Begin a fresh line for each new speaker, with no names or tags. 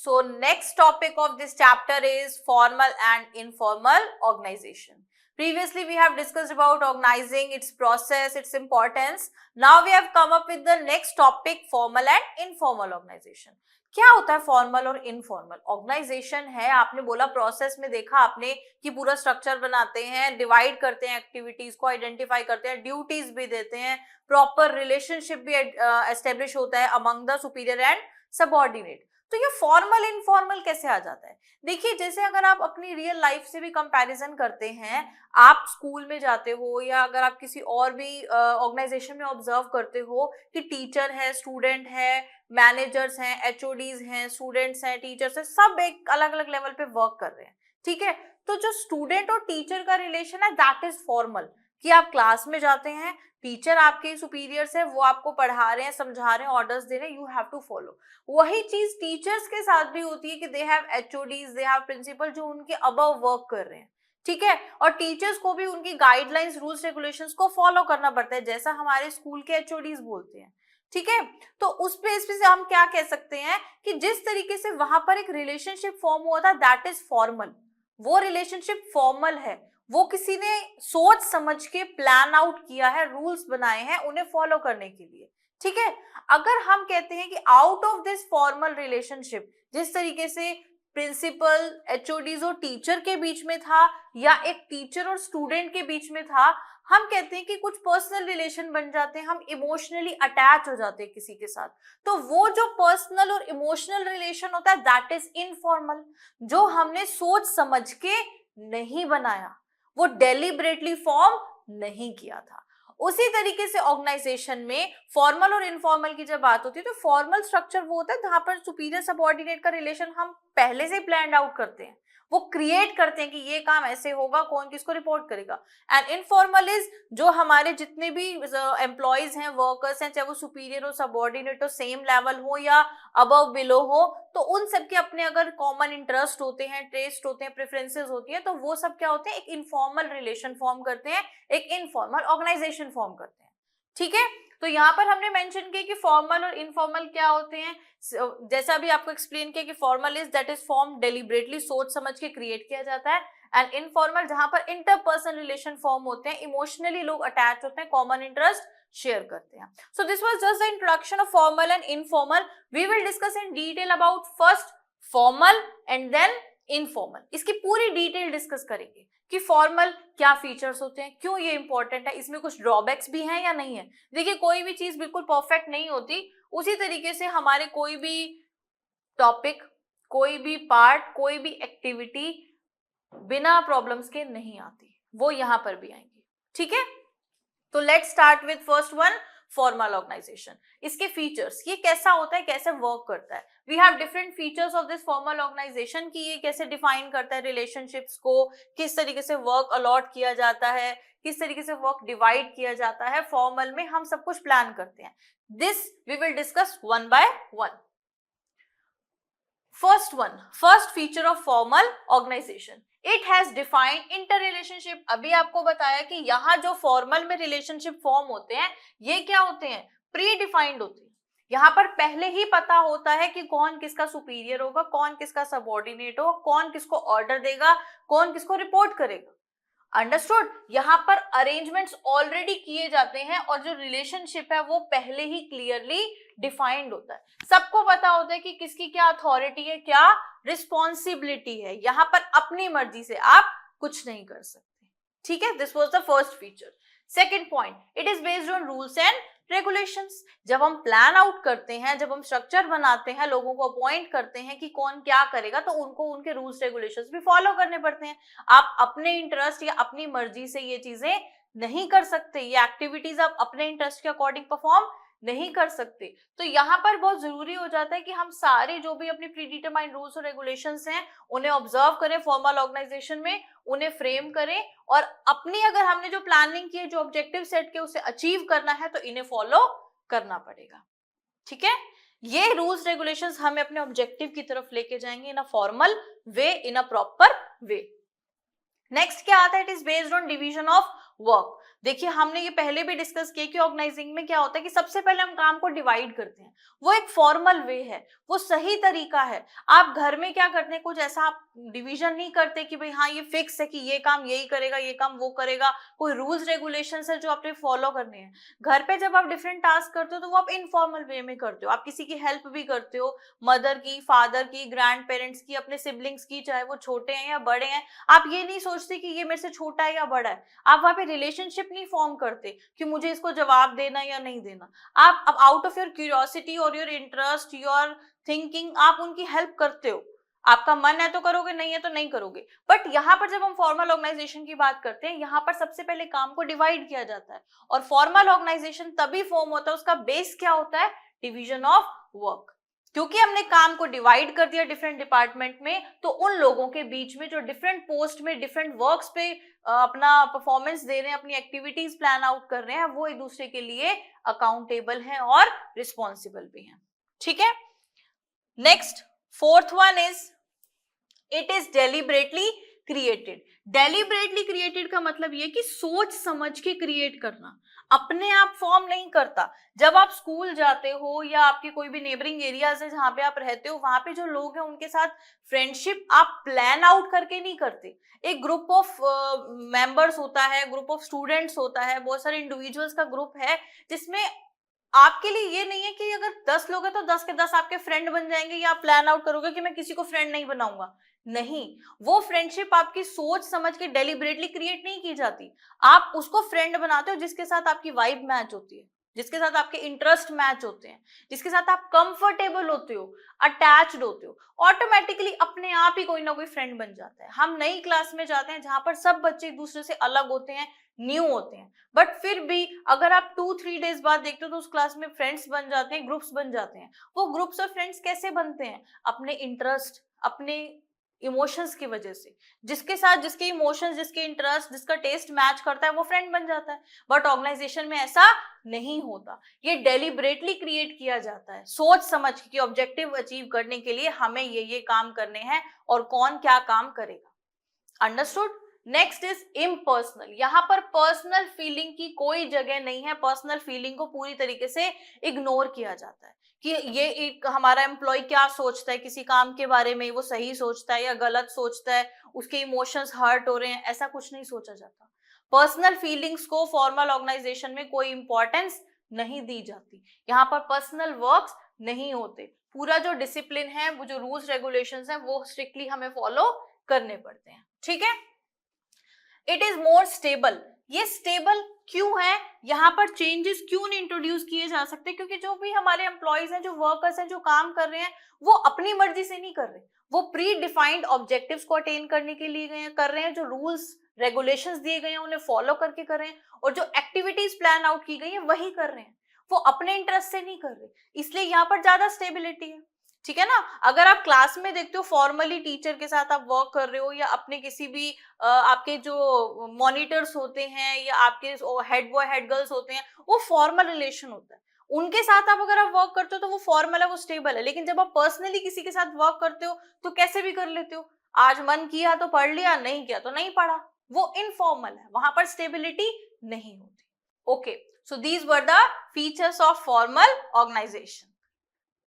So next topic of this chapter is formal and informal organization. Previously we have discussed about organizing, its process, its importance. Now we have come up with the next topic, formal and informal organization. क्या होता है formal और informal organisation है? आपने बोला process में देखा आपने कि पूरा स्ट्रक्चर बनाते हैं, डिवाइड करते हैं, एक्टिविटीज को आइडेंटिफाई करते हैं, ड्यूटीज भी देते हैं, प्रॉपर रिलेशनशिप भी एस्टेब्लिश होता है among the superior and subordinate. तो ये फॉर्मल इनफॉर्मल कैसे आ जाता है? देखिए, जैसे अगर आप अपनी रियल लाइफ से भी कंपैरिजन करते हैं, आप स्कूल में जाते हो या अगर आप किसी और भी ऑर्गेनाइजेशन में ऑब्जर्व करते हो कि टीचर है, स्टूडेंट है, मैनेजर्स हैं, एचओडीज हैं, स्टूडेंट्स हैं, टीचर्स हैं, सब एक अलग अलग लेवल पे वर्क कर रहे हैं. ठीक है, तो जो स्टूडेंट और टीचर का रिलेशन है दैट इज फॉर्मल. कि आप क्लास में जाते हैं, टीचर आपके सुपीरियर्स है, वो आपको पढ़ा रहे हैं, समझा रहे हैं, ऑर्डर्स दे रहे हैं, यू हैव टू फॉलो. वही चीज टीचर्स के साथ भी होती है कि they have HODs, they have principal जो उनके अबव वर्क कर रहे हैं. ठीक है, और टीचर्स को भी उनकी गाइडलाइंस, रूल्स, रेगुलेशंस को फॉलो करना पड़ता है जैसा हमारे स्कूल के एचओडीज बोलते हैं. ठीक है, तो उस बेस पे हम क्या कह सकते हैं कि जिस तरीके से वहां पर एक रिलेशनशिप फॉर्म हुआ था दैट इज फॉर्मल. वो रिलेशनशिप फॉर्मल है, वो किसी ने सोच समझ के प्लान आउट किया है, रूल्स बनाए हैं उन्हें फॉलो करने के लिए. ठीक है, अगर हम कहते हैं कि out of this formal relationship, जिस तरीके से प्रिंसिपल, एचओडीज और टीचर के बीच में था या एक टीचर और स्टूडेंट के बीच में था, हम कहते हैं कि कुछ पर्सनल रिलेशन बन जाते हैं, हम इमोशनली अटैच हो जाते हैं किसी के साथ. तो वो जो पर्सनल और इमोशनल रिलेशन होता है दैट इज इनफॉर्मल, जो हमने सोच समझ के नहीं बनाया, वो डेलिबरेटली फॉर्म नहीं किया था. उसी तरीके से ऑर्गेनाइजेशन में फॉर्मल और इनफॉर्मल की जब बात होती है तो फॉर्मल स्ट्रक्चर वो होता है जहां पर सुपीरियर सबऑर्डिनेट का रिलेशन हम पहले से ही प्लान आउट करते हैं, वो क्रिएट करते हैं कि ये काम ऐसे होगा, कौन किसको रिपोर्ट करेगा. एंड इनफॉर्मल इज जो हमारे जितने भी एम्प्लॉयज हैं, वर्कर्स हैं, चाहे वो सुपीरियर हो, सबऑर्डिनेट हो, सेम लेवल हो या अबव बिलो हो, तो उन सब के अपने अगर कॉमन इंटरेस्ट होते हैं, टेस्ट होते हैं, प्रेफरेंसेस होती हैं, तो वो सब क्या होते हैं, एक इनफॉर्मल रिलेशन फॉर्म करते हैं, एक इनफॉर्मल ऑर्गेनाइजेशन फॉर्म करते हैं. ठीक है, तो यहाँ पर हमने मेंशन किया कि फॉर्मल और इनफॉर्मल क्या होते हैं. जैसा भी आपको एक्सप्लेन किया कि formal is that is form deliberately, सोच समझ के क्रिएट किया जाता है, एंड इनफॉर्मल जहां पर इंटरपर्सनल रिलेशन फॉर्म होते हैं, इमोशनली लोग अटैच होते हैं, कॉमन इंटरेस्ट शेयर करते हैं. So this was just the introduction of formal and informal. We will discuss in detail about first formal and then informal. इसकी पूरी डिटेल डिस्कस करेंगे कि फॉर्मल क्या फीचर्स होते हैं, क्यों ये इंपॉर्टेंट है, इसमें कुछ ड्रॉबैक्स भी हैं या नहीं है. देखिए, कोई भी चीज बिल्कुल परफेक्ट नहीं होती, उसी तरीके से हमारे कोई भी टॉपिक, कोई भी पार्ट, कोई भी एक्टिविटी बिना प्रॉब्लम्स के नहीं आती, वो यहां पर भी आएंगी. ठीक है, तो let's start with first one, formal organisation. इसके फीचर्स, ये कैसा होता है, कैसे वर्क करता है. We have different features of this formal organisation की ये कैसे डिफाइन करता है रिलेशनशिप्स को, किस तरीके से वर्क अलॉट किया जाता है, किस तरीके से वर्क डिवाइड किया जाता है. फॉर्मल में हम सब कुछ प्लान करते हैं. This we will discuss one by one. First feature of formal organisation, it has defined inter relationship. अभी आपको बताया कि यहाँ जो फॉर्मल में रिलेशनशिप फॉर्म होते हैं ये क्या होते हैं, प्री डिफाइंड होते हैं. यहाँ पर पहले ही पता होता है कि कौन किसका सुपीरियर होगा, कौन किसका सबऑर्डिनेट होगा, कौन किसको ऑर्डर देगा, कौन किसको रिपोर्ट करेगा. अंडरस्टूड. यहाँ पर अरेंजमेंट्स ऑलरेडी किए जाते हैं और जो रिलेशनशिप है वो पहले ही क्लियरली डिफाइंड होता है. सबको पता होता है कि किसकी क्या अथॉरिटी है, क्या रिस्पॉन्सिबिलिटी है. यहाँ पर अपनी मर्जी से आप कुछ नहीं कर सकते. ठीक है, this was the first feature. Second point, it is based on rules and regulations. जब हम प्लान आउट करते हैं, जब हम स्ट्रक्चर बनाते हैं, लोगों को अपॉइंट करते हैं कि कौन क्या करेगा, तो उनको उनके रूल्स रेगुलेशंस भी फॉलो करने पड़ते हैं. आप अपने इंटरेस्ट या अपनी मर्जी से ये चीजें नहीं कर सकते, ये एक्टिविटीज आप अपने इंटरेस्ट के अकॉर्डिंग परफॉर्म नहीं कर सकते. तो यहाँ पर बहुत जरूरी हो जाता है कि हम सारे जो भी अपनी प्री डिटरमाइंड रूल्स और रेगुलेशंस हैं उन्हें ऑब्जर्व करें फॉर्मल ऑर्गेनाइजेशन में, उन्हें फ्रेम करें और अपनी अगर हमने जो प्लानिंग की है, जो ऑब्जेक्टिव सेट किए उसे अचीव करना है तो इन्हें फॉलो करना पड़ेगा. ठीक है, ये रूल्स रेगुलेशंस हमें अपने ऑब्जेक्टिव की तरफ लेके जाएंगे in a formal way, in a proper way. Next क्या आता है, it is based on division of work. देखिए हमने ये पहले भी डिस्कस किया कि ऑर्गेनाइजिंग में क्या होता है कि सबसे पहले हम काम को डिवाइड करते हैं, वो एक फॉर्मल वे है, वो सही तरीका है। आप घर में क्या करते हैं, कुछ ऐसा आप डिवीजन नहीं करते कि भाई हाँ ये फिक्स है कि ये काम यही करेगा, ये काम वो करेगा, कोई रूल्स रेगुलेशंस है जो आपने फॉलो करने हैं। घर पे जब आप डिफरेंट टास्क करते हो तो वो आप इनफॉर्मल वे में करते हो, आप किसी की हेल्प भी करते हो, मदर की, फादर की, ग्रैंड पेरेंट्स की, अपने सिबलिंग्स की, चाहे वो छोटे हैं या बड़े हैं। आप ये नहीं सोचते कि ये मेरे से छोटा है या बड़ा है, आप वहां पे रिलेशनशिप नहीं फॉर्म करते कि मुझे इसको जवाब देना या नहीं देना। आप अब आउट ऑफ योर क्यूरियोसिटी और योर इंटरेस्ट, योर थिंकिंग, आप उनकी हेल्प करते हो। आपका मन है तो करोगे, नहीं है तो नहीं करोगे। बट यहाँ पर जब हम फॉर्मल ऑर्गेनाइजेशन की बात करते हैं, यहाँ पर सबसे पहले काम को डिवाइड किया जाता है। और फॉर्मल ऑर्गेनाइजेशन तभी फॉर्म होता है, उसका बेस क्या होता है, डिवीजन ऑफ वर्क। क्योंकि हमने काम को डिवाइड कर दिया डिफरेंट डिपार्टमेंट में, तो उन लोगों के बीच में जो डिफरेंट पोस्ट में डिफरेंट वर्क्स पे अपना परफॉर्मेंस दे रहे हैं, अपनी एक्टिविटीज प्लान आउट कर रहे हैं, वो एक दूसरे के लिए अकाउंटेबल हैं और रिस्पॉन्सिबल भी हैं। ठीक है, next fourth one is it is deliberately created. Deliberately created का मतलब ये कि सोच समझ के क्रिएट करना, अपने आप फॉर्म नहीं करता। जब आप स्कूल जाते हो या आपके कोई भी नेबरिंग एरियाज है जहां पे आप रहते हो, वहां पे जो लोग हैं उनके साथ फ्रेंडशिप आप प्लान आउट करके नहीं करते। एक ग्रुप ऑफ मेंबर्स होता है, ग्रुप ऑफ स्टूडेंट्स होता है, बहुत सारे इंडिविजुअल्स का ग्रुप है, जिसमें आपके लिए ये नहीं है कि अगर 10 लोग हैं तो 10 के 10 आपके फ्रेंड बन जाएंगे, या आप प्लान आउट करोगे कि मैं किसी को फ्रेंड नहीं बनाऊंगा। नहीं, वो फ्रेंडशिप आपकी सोच समझ के डेलिबरेटली क्रिएट नहीं की जाती। आप उसको फ्रेंड बनाते हो जिसके साथ आपकी वाइब मैच होती है, जिसके साथ आपके इंटरेस्ट मैच होते हैं, जिसके साथ आप कंफर्टेबल होते हो, अटैच्ड होते हो। ऑटोमेटिकली अपने आप ही कोई ना कोई फ्रेंड बन जाता है। हम नई क्लास में जाते हैं जहां पर सब बच्चे एक दूसरे से अलग होते हैं, न्यू होते हैं, बट फिर भी अगर आप 2-3 डेज बाद देखते हो तो उस क्लास में फ्रेंड्स बन जाते हैं, ग्रुप्स बन जाते हैं। वो ग्रुप्स और फ्रेंड्स कैसे बनते हैं, अपने इंटरेस्ट, अपने इमोशंस की वजह से। जिसके साथ जिसके इमोशंस, जिसके इंटरेस्ट, जिसका टेस्ट मैच करता है वो फ्रेंड बन जाता है। बट ऑर्गेनाइजेशन में ऐसा नहीं होता, ये डेलिबरेटली क्रिएट किया जाता है सोच समझ के ऑब्जेक्टिव अचीव करने के लिए हमें ये काम करने हैं और कौन क्या काम करेगा। अंडरस्टूड। Next is impersonal. यहाँ पर पर्सनल फीलिंग की कोई जगह नहीं है, पर्सनल फीलिंग को पूरी तरीके से इग्नोर किया जाता है कि ये एक हमारा एम्प्लॉय क्या सोचता है किसी काम के बारे में, वो सही सोचता है या गलत सोचता है, उसके इमोशंस हर्ट हो रहे हैं, ऐसा कुछ नहीं सोचा जाता। पर्सनल फीलिंग्स को फॉर्मल ऑर्गेनाइजेशन में कोई इंपॉर्टेंस नहीं दी जाती। यहाँ पर पर्सनल वर्क्स नहीं होते। पूरा जो डिसिप्लिन है, वो जो रूल्स रेगुलेशंस हैं, वो स्ट्रिक्टली हमें फॉलो करने पड़ते हैं। ठीक है, इट इज मोर स्टेबल। ये स्टेबल क्यों है, यहाँ पर चेंजेस क्यों नहीं इंट्रोड्यूस किए जा सकते, क्योंकि जो भी हमारे एम्प्लॉयज हैं, जो वर्कर्स हैं, जो काम कर रहे हैं, वो अपनी मर्जी से नहीं कर रहे, वो प्री डिफाइंड ऑब्जेक्टिव्स को अटेन करने के लिए गए कर रहे हैं, जो रूल्स रेगुलेशंस दिए गए हैं उन्हें फॉलो करके कर रहे हैं, और जो एक्टिविटीज प्लान आउट की गई है वही कर रहे हैं, वो अपने इंटरेस्ट से नहीं कर रहे। इसलिए यहाँ पर ज्यादा स्टेबिलिटी है। ठीक है ना। अगर आप क्लास में देखते हो फॉर्मली टीचर के साथ आप वर्क कर रहे हो, या अपने किसी भी आपके जो मॉनिटर्स होते हैं या आपके हेड बॉय हेड गर्ल्स होते हैं, वो फॉर्मल रिलेशन होता है, उनके साथ आप अगर आप वर्क करते हो तो वो फॉर्मल है, वो स्टेबल है। लेकिन जब आप पर्सनली किसी के साथ वर्क करते हो तो कैसे भी कर लेते हो, आज मन किया तो पढ़ लिया, नहीं किया तो नहीं पढ़ा, वो इनफॉर्मल है, वहां पर स्टेबिलिटी नहीं होती। Okay, so these were the features of formal organisation.